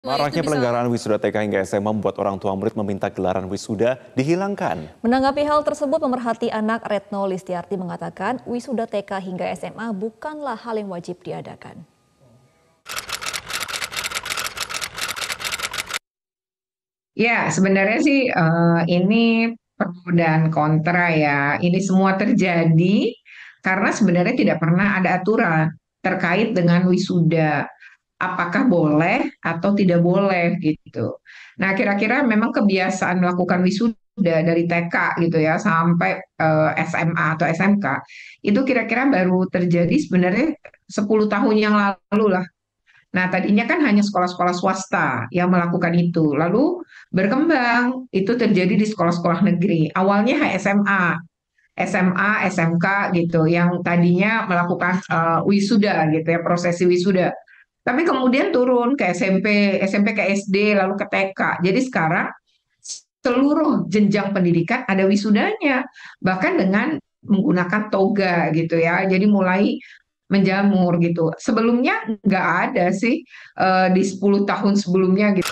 Wah, itu Maraknya bisa. pelanggaran wisuda TK hingga SMA membuat orang tua murid meminta gelaran wisuda dihilangkan. Menanggapi hal tersebut, pemerhati anak Retno Listiarti mengatakan wisuda TK hingga SMA bukanlah hal yang wajib diadakan. Ya, sebenarnya sih ini pro dan kontra ya. Ini semua terjadi karena sebenarnya tidak pernah ada aturan terkait dengan wisuda. Apakah boleh atau tidak boleh gitu. Nah, kira-kira memang kebiasaan melakukan wisuda dari TK gitu ya sampai SMA atau SMK itu kira-kira baru terjadi sebenarnya 10 tahun yang lalu lah. Nah, tadinya kan hanya sekolah-sekolah swasta yang melakukan itu. Lalu berkembang, itu terjadi di sekolah-sekolah negeri. Awalnya SMA, SMA, SMK gitu, yang tadinya melakukan wisuda gitu ya, prosesi wisuda. Tapi kemudian turun ke SMP, SMP ke SD, lalu ke TK. Jadi sekarang seluruh jenjang pendidikan ada wisudanya, bahkan dengan menggunakan toga gitu ya. Jadi mulai menjamur gitu. Sebelumnya nggak ada sih di 10 tahun sebelumnya gitu.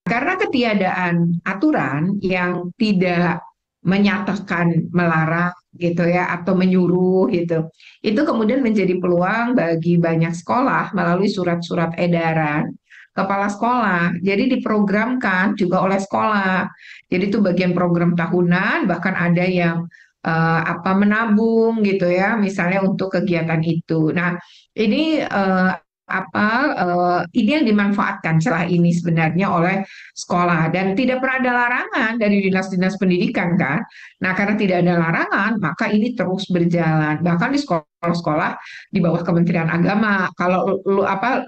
Karena ketiadaan aturan yang tidak menyatakan melarang gitu ya atau menyuruh gitu. Itu kemudian menjadi peluang bagi banyak sekolah melalui surat-surat edaran kepala sekolah. Jadi diprogramkan juga oleh sekolah. Jadi itu bagian program tahunan, bahkan ada yang apa menabung gitu ya, misalnya untuk kegiatan itu. Nah, ini ini yang dimanfaatkan celah ini sebenarnya oleh sekolah dan tidak pernah ada larangan dari dinas-dinas pendidikan kan. Nah, karena tidak ada larangan, maka ini terus berjalan. Bahkan di sekolah-sekolah di bawah Kementerian Agama, kalau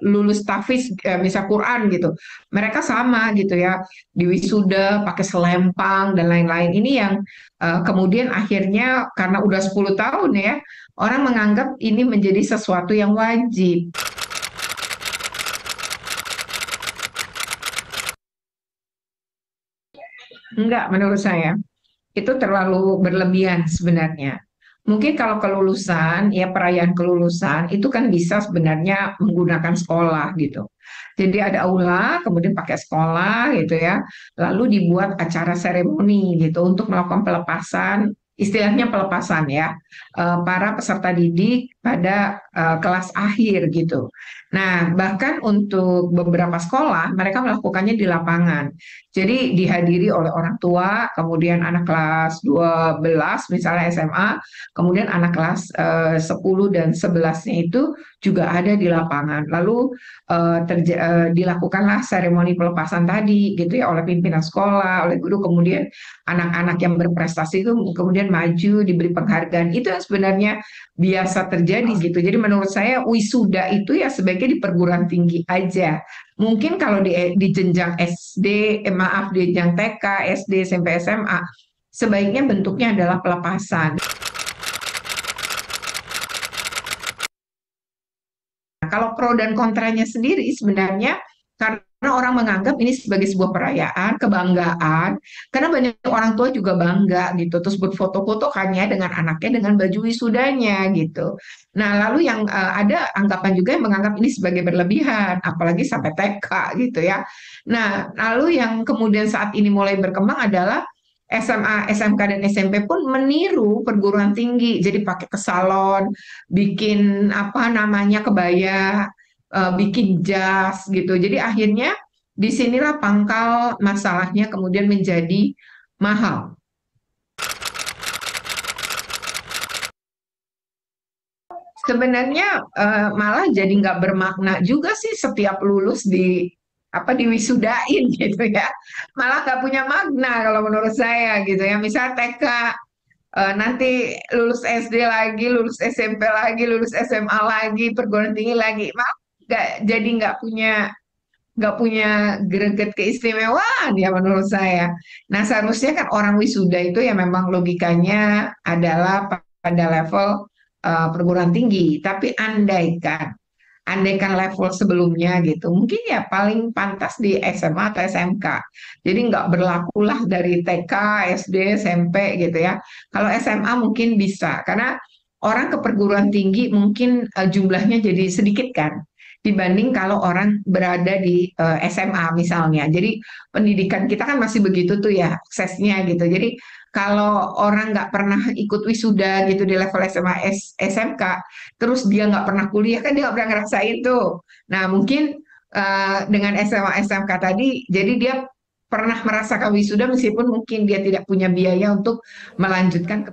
lulus tahfiz misal Quran gitu, mereka sama gitu ya, di wisuda pakai selempang dan lain-lain. Ini yang kemudian akhirnya karena udah 10 tahun ya, orang menganggap ini menjadi sesuatu yang wajib. Enggak, menurut saya itu terlalu berlebihan sebenarnya. Mungkin kalau kelulusan, ya perayaan kelulusan itu kan bisa sebenarnya menggunakan sekolah gitu. Jadi ada aula, kemudian pakai sekolah gitu ya, lalu dibuat acara seremoni gitu untuk melakukan pelepasan, istilahnya pelepasan ya, para peserta didik pada kelas akhir gitu. Nah, bahkan untuk beberapa sekolah mereka melakukannya di lapangan. Jadi dihadiri oleh orang tua, kemudian anak kelas 12 misalnya SMA, kemudian anak kelas 10 dan 11-nya itu juga ada di lapangan. Lalu dilakukanlah seremoni pelepasan tadi gitu ya oleh pimpinan sekolah, oleh guru, kemudian anak-anak yang berprestasi itu kemudian maju diberi penghargaan. Itu yang sebenarnya biasa terjadi gitu. Jadi menurut saya wisuda itu ya sebaiknya di perguruan tinggi aja. Mungkin kalau di jenjang SD, maaf di jenjang TK, SD, SMP, SMA, sebaiknya bentuknya adalah pelepasan. Nah, kalau pro dan kontranya sendiri sebenarnya karena orang menganggap ini sebagai sebuah perayaan, kebanggaan, karena banyak orang tua juga bangga gitu, terus berfoto-foto kan ya dengan anaknya dengan baju wisudanya gitu. Nah, lalu yang ada anggapan juga yang menganggap ini sebagai berlebihan, apalagi sampai TK gitu ya. Nah, lalu yang kemudian saat ini mulai berkembang adalah SMA, SMK, dan SMP pun meniru perguruan tinggi, jadi pakai ke salon, bikin apa namanya kebaya, bikin jas gitu. Jadi akhirnya disinilah pangkal masalahnya kemudian menjadi mahal. Sebenarnya malah jadi nggak bermakna juga sih setiap lulus di apa diwisudain gitu ya. Malah nggak punya makna kalau menurut saya gitu ya. Misal TK nanti lulus SD lagi, lulus SMP lagi, lulus SMA lagi, perguruan tinggi lagi, malah jadi nggak punya greget keistimewaan ya menurut saya. Nah seharusnya kan orang wisuda itu ya memang logikanya adalah pada level perguruan tinggi. Tapi andaikan level sebelumnya gitu, mungkin ya paling pantas di SMA atau SMK. Jadi nggak berlakulah dari TK, SD, SMP gitu ya. Kalau SMA mungkin bisa, karena orang ke perguruan tinggi mungkin jumlahnya jadi sedikit kan. dibanding kalau orang berada di SMA misalnya. Jadi pendidikan kita kan masih begitu tuh ya aksesnya gitu. Jadi kalau orang nggak pernah ikut wisuda gitu di level SMA, SMK, terus dia nggak pernah kuliah kan dia nggak pernah ngerasain tuh. Nah mungkin dengan SMA, SMK tadi, jadi dia pernah merasakan wisuda meskipun mungkin dia tidak punya biaya untuk melanjutkan ke